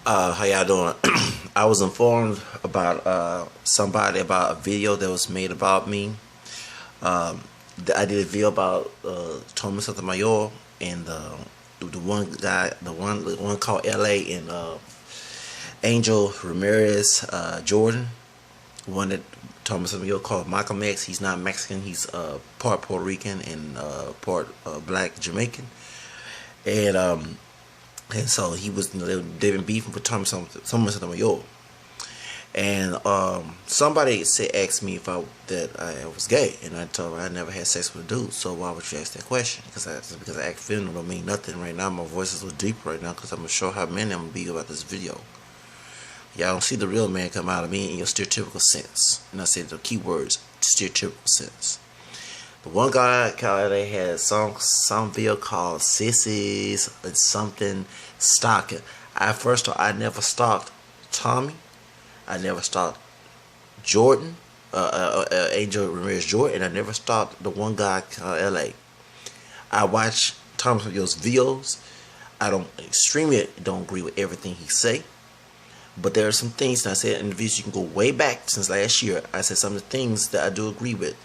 How y'all doing? I was informed about somebody about a video that was made about me. Um, I did a video about Thomas Sotomayor and the one guy, the one called LA, and Angel Ramirez Jordan. One that Thomas Sotomayor called Malcolm X. He's not Mexican. He's part Puerto Rican and part Black Jamaican. And and so he was, they've been beefing for Thomas Sotomayor. And somebody asked me if I was gay, and I told her I never had sex with a dude. So why would you ask that question? Because I act feminine don't mean nothing right now. My voice is a little deep right now because I'm gonna show how many I'm gonna be about this video. Y'all don't see the real man come out of me in your stereotypical sense. And I said the key words, stereotypical sense. The one guy called they had some video called Sissies and something stalking. First of all, I never stalked Tommy. I never stalked Jordan, Angel Ramirez Jordan, and I never stalked the one guy called LA. I watch Thomas Sotomayor's videos. I don't extremely don't agree with everything he say. But there are some things that I said in the videos, you can go way back since last year. I said some of the things that I do agree with.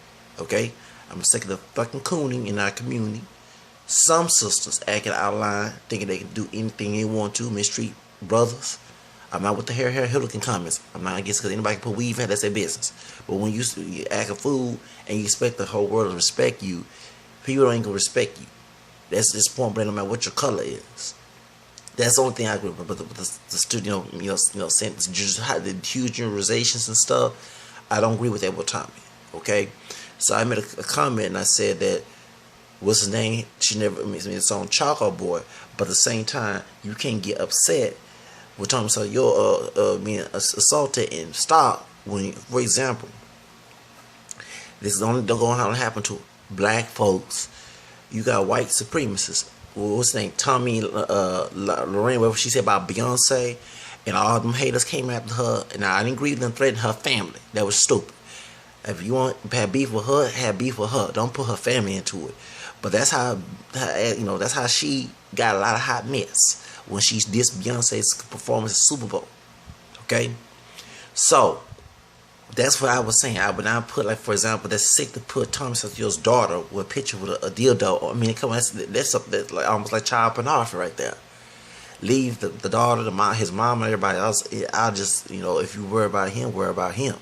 Okay? I'm sick of the fucking cooning in our community. Some sisters acting out of line, thinking they can do anything they want to, mistreat brothers. I'm not with the hair Hurricane comments. I'm not against because anybody can put weave in, that's their business. But when you act a fool and you expect the whole world to respect you, people ain't gonna respect you. That's this point blank, no matter what your color is. That's the only thing I agree with. But the student, the huge generalizations and stuff, I don't agree with that with Tommy. Okay, so I made a comment and I said that what's his name? She never makes me a song Choco Boy, but at the same time, you can't get upset with Tommy. So you're being assaulted and stop when, for example, this is only going to happen to black folks. You got white supremacists. What's his name? Tommy Lorraine, whatever she said about Beyonce, and all them haters came after her, and I didn't agree with them threatening her family. That was stupid. If you want to have beef with her, have beef with her. Don't put her family into it. But that's how that's how she got a lot of hot mess when she dissed Beyonce's performance at Super Bowl. Okay, so that's what I was saying. I would not put, like, for example, that's sick to put Thomas Sotomayor's daughter with a picture with a dildo. I mean, come on, that's like almost like child pornography right there. Leave the daughter, the mom, his mom, and everybody else. I'll just, if you worry about him, worry about him.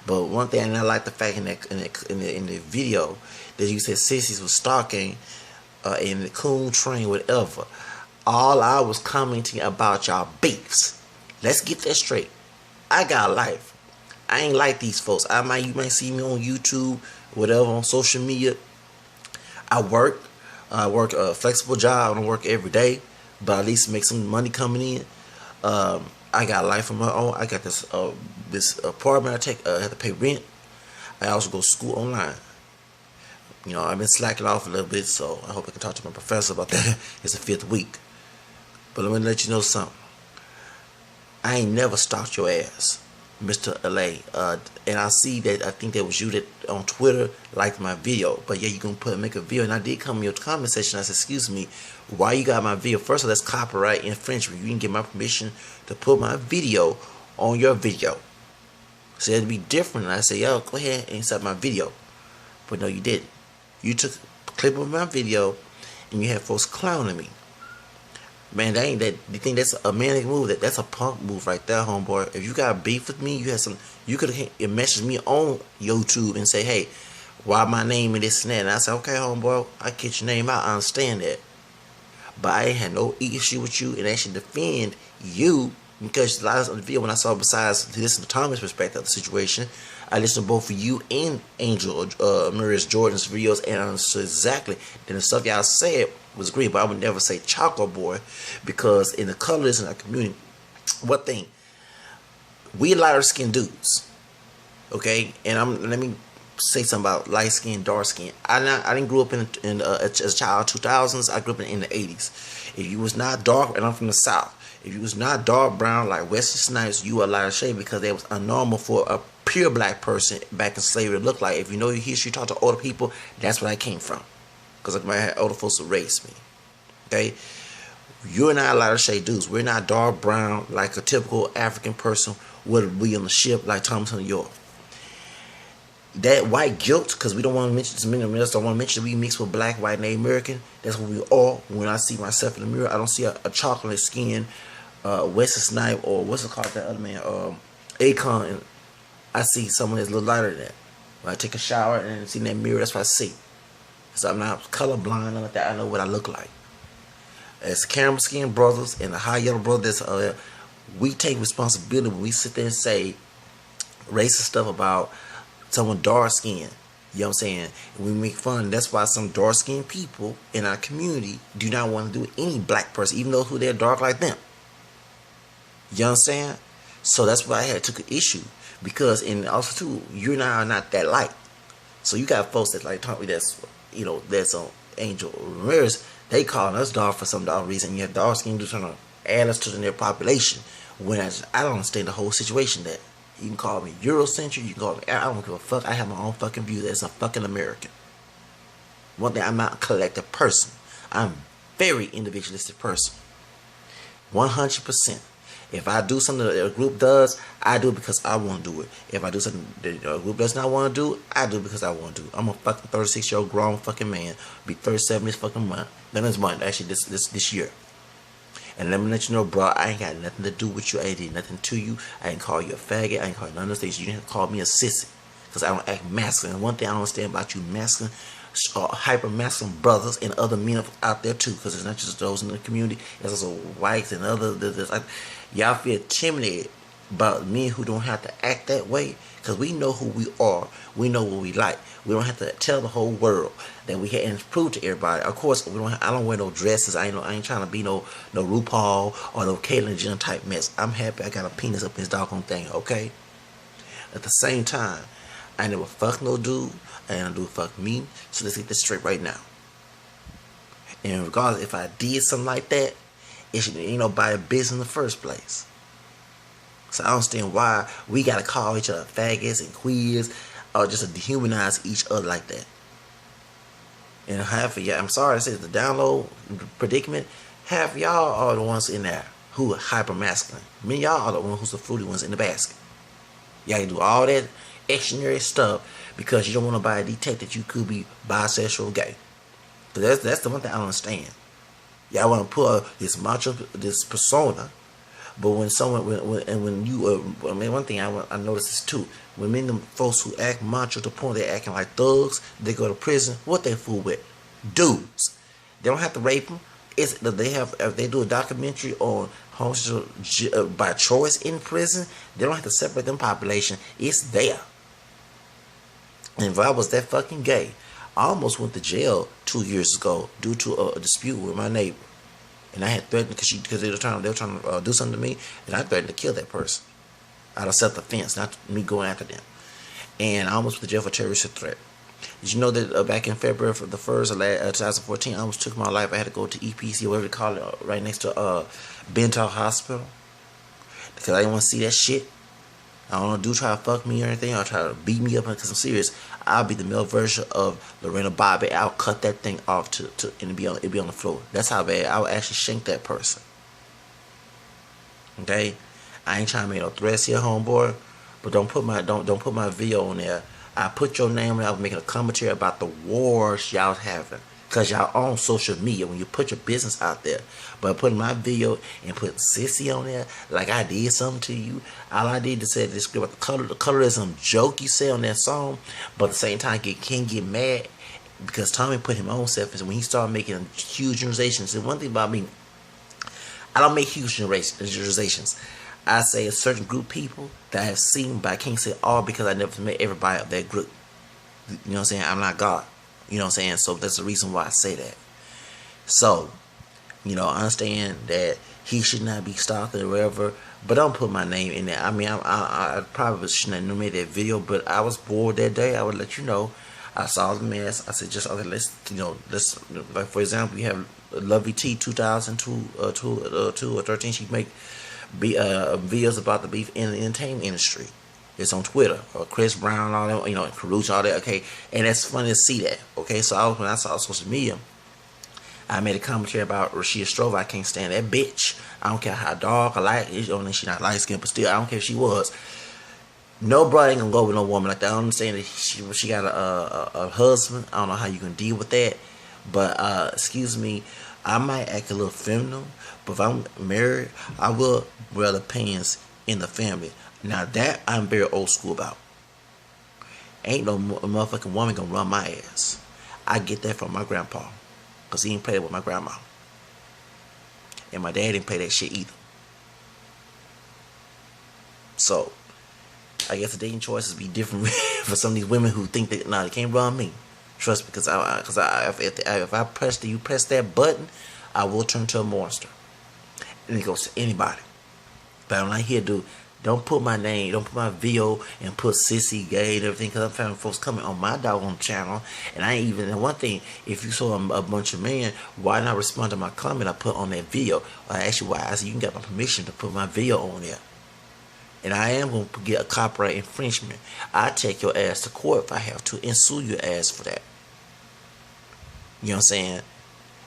But one thing, and I like the fact in the video that you said sissies was stalking in the coon train, whatever. All I was commenting about y'all beefs. Let's get that straight. I got a life. I ain't like these folks. You might see me on YouTube, whatever, on social media. I work a flexible job. I don't work every day, but at least make some money coming in. I got a life of my own. I got this apartment I take. I have to pay rent. I also go to school online. I've been slacking off a little bit, so I hope I can talk to my professor about that. It's the 5th week. But let me let you know something. I ain't never stalked your ass, Mr. LA, and I see that. I think that was you that on Twitter liked my video. But yeah, you can make a video, and I did come in your comment section. I said, "Excuse me, why you got my video?" First of all, that's copyright infringement. You didn't get my permission to put my video on your video. So it'd be different. And I said, "Yo, go ahead and insert my video," but no, you didn't. You took a clip of my video, and you had folks clowning me. Man, that ain't that. You think that's a manic move? That's a punk move right there, homeboy. If you got beef with me, you could have messaged me on YouTube and say, "Hey, why my name and this and that?" And I said, "Okay, homeboy, I get your name out. I understand that." But I ain't had no issue with you and actually defend you, because a lot of the video when I saw, besides to listen to Thomas' perspective of the situation, I listened to both for you and Angel Ramirez Jordan's videos, and I understood exactly that the stuff y'all said was great. But I would never say Choco Boy, because in the colors in our community, what thing, we lighter skinned dudes, okay? And let me say something about light skin, dark skin. I didn't grow up as a child 2000s. I grew up in the 80s. If you was not dark, and I'm from the South, if you was not dark brown like Wesley Snipes, you were a lighter shade, because it was unnormal for a pure black person back in slavery to look like. If you know your history, talk to older people, that's where I came from, because I had older folks to raise me. Okay, You're not a lighter shade dudes. We're not dark brown like a typical African person would be on the ship like Thomas New York. That white guilt, because we don't want to mention, many of us don't want to mention we mix with black, white, Native American. That's what we are. When I see myself in the mirror, I don't see a chocolate skin, Wesley Snipe, or what's it called, that other man, Akon. And I see someone that's a little lighter than that. When I take a shower and see in that mirror, that's what I see. So I'm not colorblind like that. I know what I look like. As caramel skin brothers and the high yellow brothers, we take responsibility when we sit there and say racist stuff about someone dark skinned. You know what I'm saying? And we make fun. That's why some dark skinned people in our community do not want to do any black person, even though who they're dark like them. You understand? So that's why I took an issue. Because, and also too, you're not that light. So you got folks that like talk me that's, you know, that's on Angel Ramirez. They calling us dark for some dark reason. You have dark skin dudes trying to add us to their population. When I don't understand the whole situation. That you can call me Eurocentric, you can call me, I don't give a fuck. I have my own fucking view as a fucking American. One thing, I'm not a collective person. I'm a very individualistic person. 100%. If I do something that a group does, I do it because I want to do it. If I do something that a group does not want to do, I do it because I want to do it. I'm a fucking 36-year-old grown fucking man. Be 37 this fucking month. Then this month, actually this year. And let me let you know, bro, I ain't got nothing to do with you. I ain't did nothing to you. I ain't call you a faggot. I ain't call you none of those things. You didn't call me a sissy. Because I don't act masculine. And one thing I don't understand about you masculine, hyper masculine brothers and other men out there too. Because it's not just those in the community. It's also whites and other. Y'all feel intimidated about men who don't have to act that way. Because we know who we are. We know what we like. We don't have to tell the whole world that we can prove to everybody. Of course, we don't. I don't wear no dresses. I ain't trying to be no RuPaul or no Caitlyn Jenner type mess. I'm happy I got a penis up in this doggone thing. Okay. At the same time, I never fuck no dude. I ain't do fuck me. So let's get this straight right now. And regardless if I did something like that, it should ain't nobody business in the first place. So I don't understand why we gotta call each other faggots and queers or just to dehumanize each other like that. And half of y'all, I'm sorry to say, the download predicament, half of y'all are the ones in there who are hyper masculine. Many of y'all are the ones who's the fruity ones in the basket. Y'all can do all that extraordinary stuff because you don't want nobody to detect that you could be bisexual or gay. But that's the one thing I don't understand. Y'all want to put this macho, this persona, but when someone, when you, I mean, one thing I noticed is too, when many of them folks who act macho to the point they're acting like thugs, they go to prison. What they fool with? Dudes. They don't have to rape them. It's they have. If they do a documentary on homosexual by choice in prison, they don't have to separate them population. It's there. And if I was that fucking gay, I almost went to jail 2 years ago due to a dispute with my neighbor, and I had threatened because they were trying to do something to me, and I threatened to kill that person out of self-defense, not me going after them. And I almost went to jail for terrorist threat. Did you know that back in February for the 1st of 2014, I almost took my life. I had to go to EPC, whatever they call it, right next to Bental Hospital, because I didn't want to see that shit. I don't know, dude try to fuck me or anything, or try to beat me up because I'm serious. I'll be the male version of Lorena Bobbitt. I'll cut that thing off and it'll be on the floor. That's how bad I would actually shank that person. Okay, I ain't trying to make no threats here, homeboy. But don't put my video on there. I put your name on there. I was making a commentary about the wars y'all having. Because y'all on social media when you put your business out there. But putting my video and put sissy on there like I did something to you. All I did to say this script about the color. The color is some joke you say on that song. But at the same time, you can't get mad because Tommy put him on self. And when he started making huge generalizations. And one thing about me, I don't make huge generalizations. I say a certain group of people that I have seen, but I can't say all because I never met everybody of that group. You know what I'm saying? I'm not God. You know what I'm saying? So that's the reason why I say that. So, you know, I understand that he should not be stalked or whatever, but don't put my name in there. I mean, I probably shouldn't have made that video, but I was bored that day. I would let you know. I saw the mess. I said, just okay, let's like for example, you have Lovey T 2002 or 13. She make videos about the beef in the entertainment industry. It's on Twitter, or Chris Brown, all that, you know, Caruso, all that, okay? And it's funny to see that, okay? So when I saw social media, I made a commentary about Rashida Strova. I can't stand that bitch. I don't care how dark or light. Only she not light skinned, but still, I don't care if she was. No brother ain't gonna go with no woman like that. I understand that she got a husband. I don't know how you can deal with that. But excuse me, I might act a little feminine, but if I'm married, I will wear the pants in the family. Now that I'm very old school about. Ain't no motherfucking woman gonna run my ass. I get that from my grandpa, cause he ain't play with my grandma, and my dad didn't play that shit either. So I guess the dating choices be different for some of these women who think that they can't run me. Trust me, because if I press you press that button, I will turn to a monster, and it goes to anybody. But I'm not here to. Don't put my name, don't put my video and put sissy, gay, and everything, because I'm finding folks coming on my doggone channel, and I ain't even, and one thing, if you saw a bunch of men, why not respond to my comment I put on that video? I asked you why. I said, you can get my permission to put my video on there. And I am going to get a copyright infringement. I take your ass to court if I have to, and sue your ass for that. You know what I'm saying?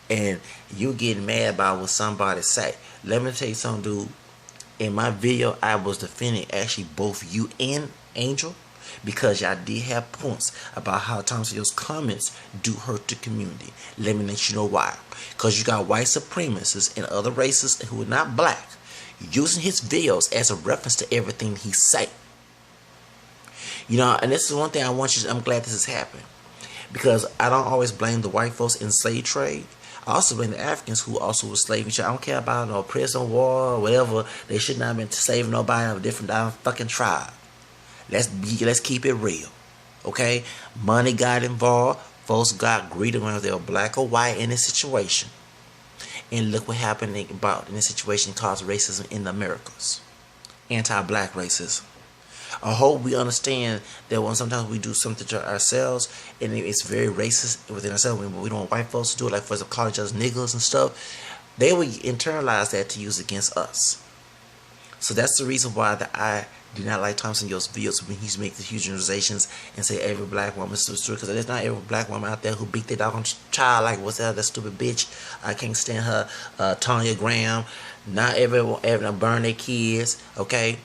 And you getting mad about what somebody say. Let me tell you something, dude. In my video, I was defending actually both you and Angel, because y'all did have points about how Thomas's comments do hurt the community. Let me let you know why. Because you got white supremacists and other racists who are not black using his videos as a reference to everything he say. You know, and this is one thing I want you to, I'm glad this is happening, because I don't always blame the white folks in slave trade. I also blame the Africans who also were slaves. I don't care about no prison war or whatever. They should not have been saving nobody of a different fucking tribe. Let's keep it real, okay? Money got involved. Folks got greedy whether they were black or white in this situation. And look what happened in this situation caused racism in the Americas. Anti-black racism. I hope we understand that when sometimes we do something to ourselves and it's very racist within ourselves, we don't want white folks to do it, like for example, call each other niggas and stuff, they will internalize that to use against us. So that's the reason why that I do not like Thompson Yo's videos when he's making huge generalizations and say every black woman is true, because there's not every black woman out there who beat their dog on child like what's that stupid bitch. I can't stand her, Tanya Graham. Not everyone burn their kids, okay?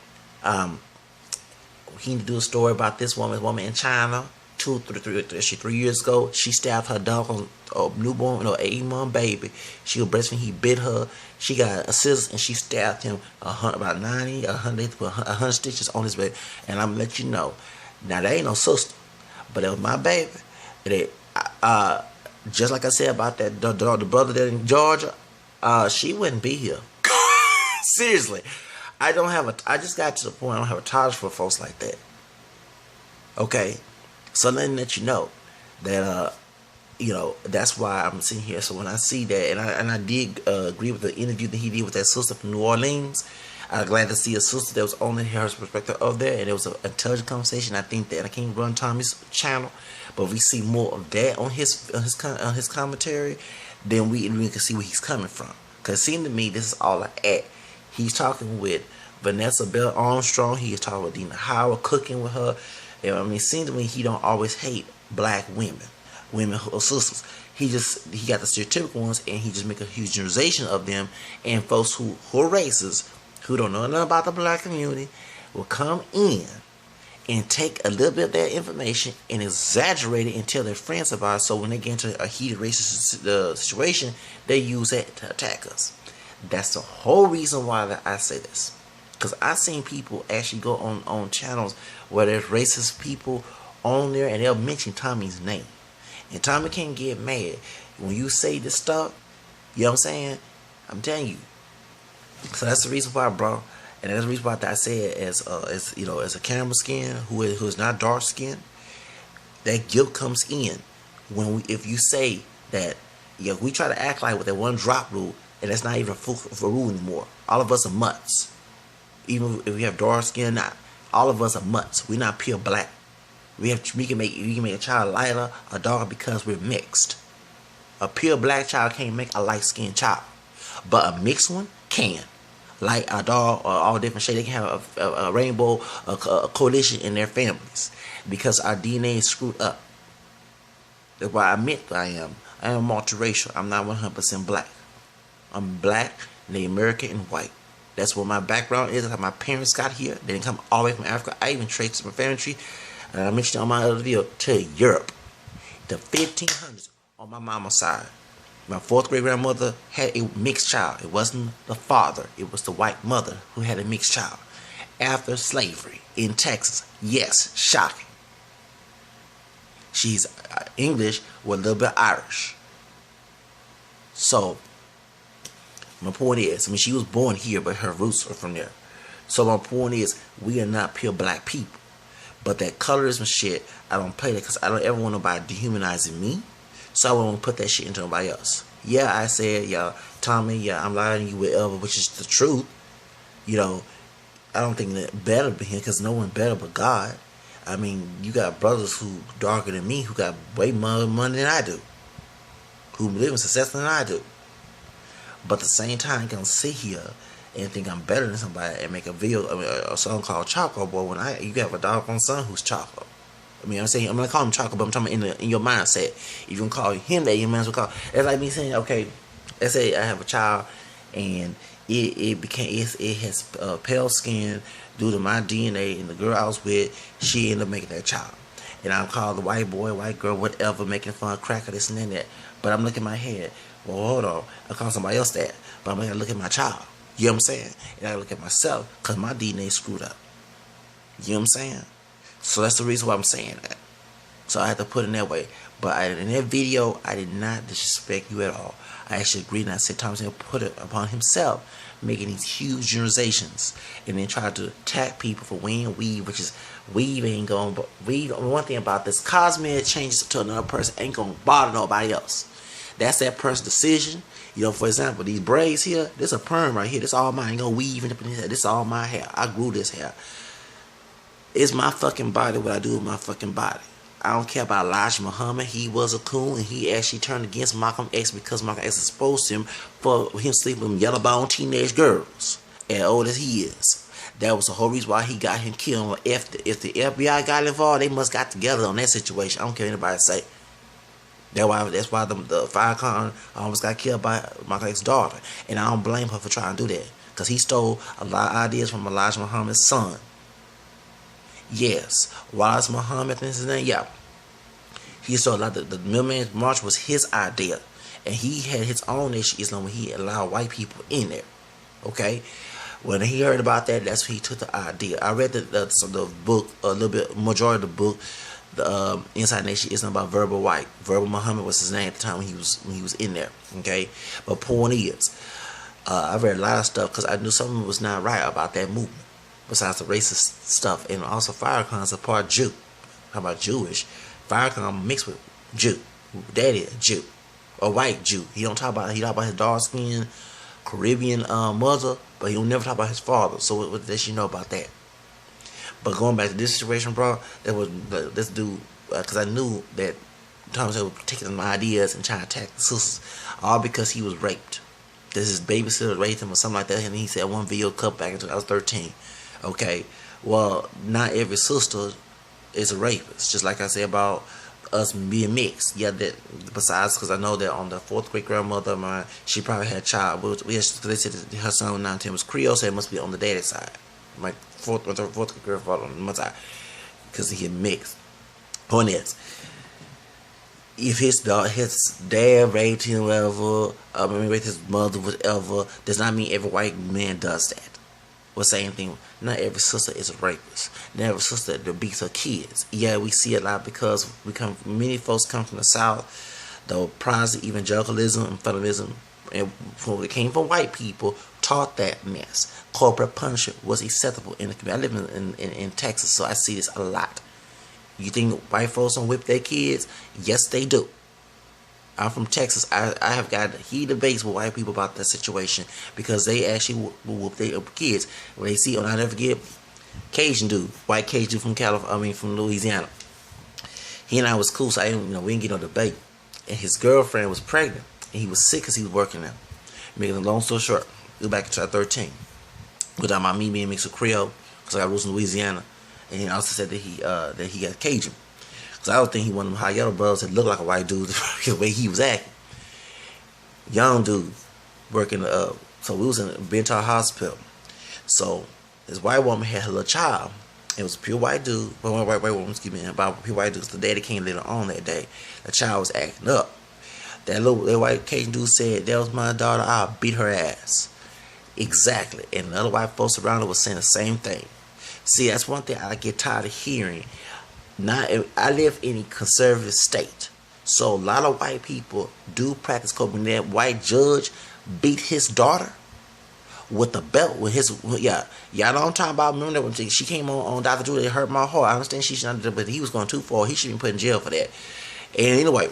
He need to do a story about this woman in China 3 years ago. She stabbed her dog on a newborn, 8-month baby. She was breastfeeding. He bit her. She got a scissors and she stabbed him about 100 stitches on his baby. And I'm gonna let you know, now that ain't no sister, but it was my baby. And just like I said about that the brother that in Georgia, she wouldn't be here. Seriously. I just got to the point I don't have a tolerance for folks like that. Okay? So let me let you know that, that's why I'm sitting here. So when I see that, and I did agree with the interview that he did with that sister from New Orleans. I'm glad to see a sister that was only her perspective of there, and it was an intelligent conversation. I think that I can't run Tommy's channel, but if we see more of that on his commentary, then we can see where he's coming from. Because it seemed to me this is all an act. He's talking with Vanessa Bell Armstrong. He is talking with Dina Howard, cooking with her. I mean, it seems to me he don't always hate black women or sisters. He got the stereotypical ones, and he just make a huge generalization of them. And folks who are racist, who don't know nothing about the black community, will come in and take a little bit of that information and exaggerate it and tell their friends about it. So when they get into a heated racist situation, they use that to attack us. That's the whole reason why that I say this. Because I've seen people actually go on channels where there's racist people on there and they'll mention Tommy's name. And Tommy can't get mad. When you say this stuff, you know what I'm saying? I'm telling you. So that's the reason why, bro. And that's the reason why I say it as a camera skin who is not dark skinned. That guilt comes in if you say that, we try to act like with that one drop rule. And that's not even a rule anymore. All of us are mutts. Even if we have dark skin or not, all of us are mutts. We're not pure black. We can make a child lighter or darker because we're mixed. A pure black child can't make a light skinned child, but a mixed one can. Like a dog or all different shades, they can have a rainbow, a coalition in their families because our DNA is screwed up. That's why I admit I am I am multiracial. I'm not 100% black. I'm black, Native American, and white. That's what my background is. That's how my parents got here. They didn't come all the way from Africa. I even traced my family tree, and I mentioned on my other video, to Europe. The 1500s on my mama's side. My fourth great grandmother had a mixed child. It wasn't the father. It was the white mother who had a mixed child. After slavery in Texas. Yes, shocking. She's English with a little bit Irish. So, my point is, I mean, she was born here, but her roots are from there. So my point is, we are not pure black people. But that colorism shit, I don't play that because I don't ever want nobody dehumanizing me. So I don't want to put that shit into nobody else. Yeah, I said, yeah, Tommy, yeah, I'm lying to you, whatever, which is the truth. You know, I don't think that better than him because no one better but God. I mean, you got brothers who darker than me who got way more money than I do, who live in success than I do. But at the same time, you can sit here and think I'm better than somebody and make a video, a song called Choco Boy when you have a doggone son who's Choco. I mean, I'm saying, I'm not calling him Choco, but I'm talking about in your mindset. If you can call him that, you might as well call. It's like me saying, okay, let's say I have a child and it has pale skin due to my DNA, and the girl I was with, she ended up making that child. And I'm called the white boy, white girl, whatever, making fun of cracker, this and that. But I'm looking at my head. Well, hold on. I call somebody else that. But I'm going to look at my child. You know what I'm saying? And I look at myself because my DNA screwed up. You know what I'm saying? So that's the reason why I'm saying that. So I had to put it in that way. But in that video, I did not disrespect you at all. I actually agreed, and I said Thomas put it upon himself, making these huge generalizations, and then try to attack people for wearing weave, which is weave ain't going. But weave. One thing about this, cosmetic changes to another person ain't gonna bother nobody else. That's that person's decision. You know, for example, these braids here, this a perm right here. This all mine. Ain't gonna weave in this hair. This all my hair. I grew this hair. It's my fucking body. What I do with my fucking body. I don't care about Elijah Muhammad. He was a coon, and he actually turned against Malcolm X because Malcolm X exposed him for him sleeping with yellow-boned teenage girls, as old as he is. That was the whole reason why he got him killed. If the FBI got involved, they must got together on that situation. I don't care what anybody say. That's why the Firecon almost got killed by Malcolm X's daughter, and I don't blame her for trying to do that because he stole a lot of ideas from Elijah Muhammad's son. Yes, Wallace Muhammad, that's his name. Yeah, he stole a lot. The Millman's March was his idea, and he had his own issues when he allowed white people in there. Okay, when he heard about that, that's when he took the idea. I read the book a little bit, majority of the book. The Inside Nation isn't about Verbal White. Verbal Muhammad was his name at the time when he was in there. Okay, but point is, I read a lot of stuff because I knew something was not right about that movement. Besides the racist stuff, and also Firecon's a part Jew. How about Jewish? Firecon mixed with Jew. Daddy a Jew, a white Jew. He talk about his dark skin Caribbean mother, but he don't never talk about his father. So what does she know about that? But going back to this situation, bro, that was this dude, because I knew that Thomas was taking my ideas and trying to attack the sisters, all because he was raped. This his babysitter raped him or something like that, and he said one video cut back until I was 13. Okay, well, not every sister is a rapist. Just like I said about us being mixed. Yeah, that besides, because I know that on the fourth great grandmother of mine, she probably had a child. They said that her son 19 was Creole, so it must be on the daddy side. My fourth great grandfather on the mother side, because he had mixed. Point is, if his dad raped him, whatever, raped his mother, whatever, does not mean every white man does that. Well, same thing. Not every sister is a rapist. Not every sister that beats her kids. Yeah, we see a lot because many folks come from the South. The Protestant evangelicalism and federalism, and when it came from white people, taught that mess. Corporate punishment was acceptable in the community. I live in Texas, so I see this a lot. You think white folks don't whip their kids? Yes, they do. I'm from Texas. I have got heated debates with white people about that situation because they actually will whoop their kids. When they see, I'll never forget, Cajun dude, white Cajun dude from from Louisiana. He and I was cool, so we didn't get no debate. And his girlfriend was pregnant, and he was sick because he was working there. Making a long story short, go back to 13. Without my me being mixed with Creole, because I got roots in Louisiana, and he also said that he got Cajun. Cause I was thinking he one of them high yellow brothers that looked like a white dude the way he was acting. Young dude working so we was in Bentar Hospital. So this white woman had her little child. It was a pure white dude, white woman, excuse me, about a pure white dude. The daddy came later on that day. The child was acting up. That white Cajun dude said, "That was my daughter. I'll beat her ass." Exactly. And the other white folks around her was saying the same thing. See, that's one thing I get tired of hearing. I live in a conservative state, so a lot of white people do practice code. When that white judge beat his daughter with a belt, with his, y'all know what I'm talking about. Remember that when she came on Dr. Drew, it hurt my heart. I understand she should not, but he was going too far. He should be put in jail for that. And anyway,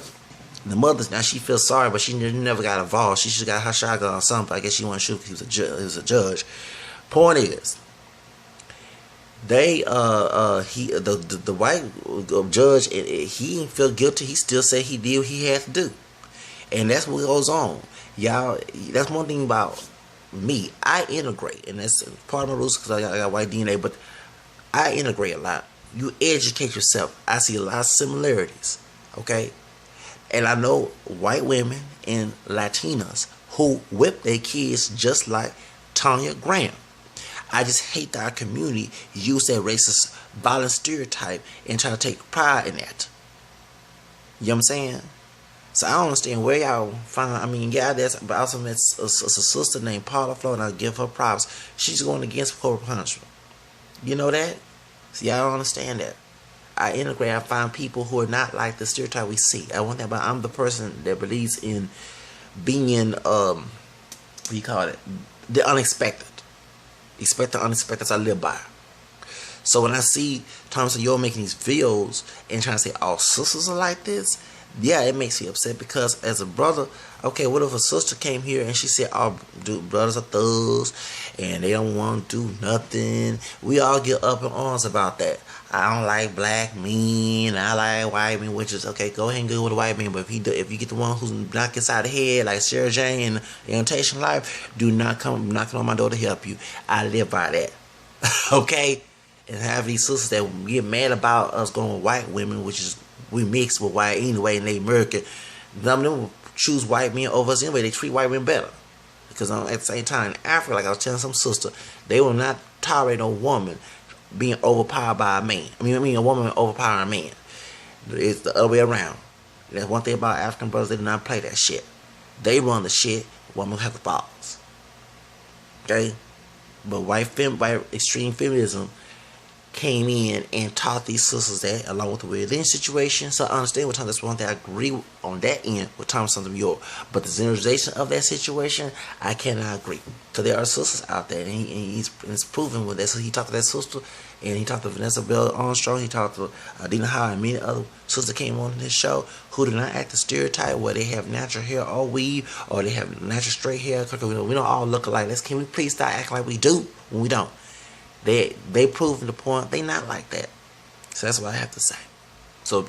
the mother, now she feels sorry, but she never got involved. She should have got her shotgun or something. I guess she wanted to shoot because he was a judge. Point is, the white judge, he didn't feel guilty. He still said he did what he had to do, and that's what goes on, y'all. That's one thing about me. I integrate, and that's part of my roots because I got white DNA. But I integrate a lot. You educate yourself. I see a lot of similarities. Okay, and I know white women and Latinas who whip their kids just like Tanya Graham. I just hate that our community use that racist, violent stereotype and try to take pride in that. You know what I'm saying? So I don't understand where y'all find. I mean, yeah, but I also met a sister named Paula Flo, and I give her props. She's going against corporal punishment. You know that? See, I don't understand that. I integrate. I find people who are not like the stereotype we see. I want that, but I'm the person that believes in being, what do you call it? The unexpected. Expect the unexpected. I live by. So when I see Thomas and you're making these videos and trying to say all sisters are like this, yeah, it makes me upset because as a brother, okay, what if a sister came here and she said all brothers are thugs and they don't want to do nothing? We all get up in arms about that. I don't like black men. I like white men, which is okay. Go ahead and go with the white man. But if you get the one who's knocked inside the head, like Sarah Jane in Imitation Life, do not come knocking on my door to help you. I live by that. Okay, and have these sisters that get mad about us going with white women, which is we mix with white anyway, and they American. Some of them choose white men over us anyway. They treat white men better because at the same time in Africa, like I was telling some sister, they will not tolerate a woman being overpowered by a man. I mean a woman overpowering a man. It's the other way around. That's one thing about African brothers, they do not play that shit. They run the shit, women have the balls. Okay? But white extreme feminism came in and taught these sisters that, along with the within situation. So I understand what that's one thing I agree on that end with Thomas Sons of York. But the generalization of that situation, I cannot agree. Because there are sisters out there, and he's proven with that. So he talked to that sister, and he talked to Vanessa Bell Armstrong, he talked to Dina Howe, and many other sisters that came on this show who do not act the stereotype where they have natural hair or weave, or they have natural straight hair. We don't all look alike. Can we please start acting like we do when we don't? They proving the point. They not like that. So that's what I have to say. So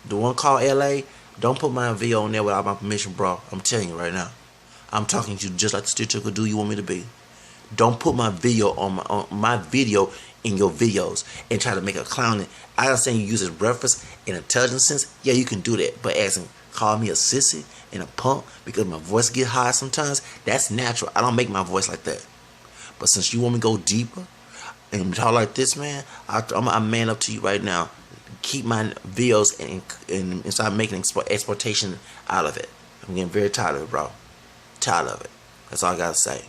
the one called LA, don't put my video on there without my permission, bro. I'm telling you right now. I'm talking to you just like the stereotypical dude you want me to be. Don't put my video on my video in your videos and try to make a clown. I understand you use it as reference in intelligence sense. Yeah, you can do that. But call me a sissy and a punk because my voice get high sometimes, that's natural. I don't make my voice like that. But since you want me to go deeper and talk like this, man, I'm man up to you right now. Keep my videos and start making exploitation out of it. I'm getting very tired of it, bro. Tired of it. That's all I gotta say.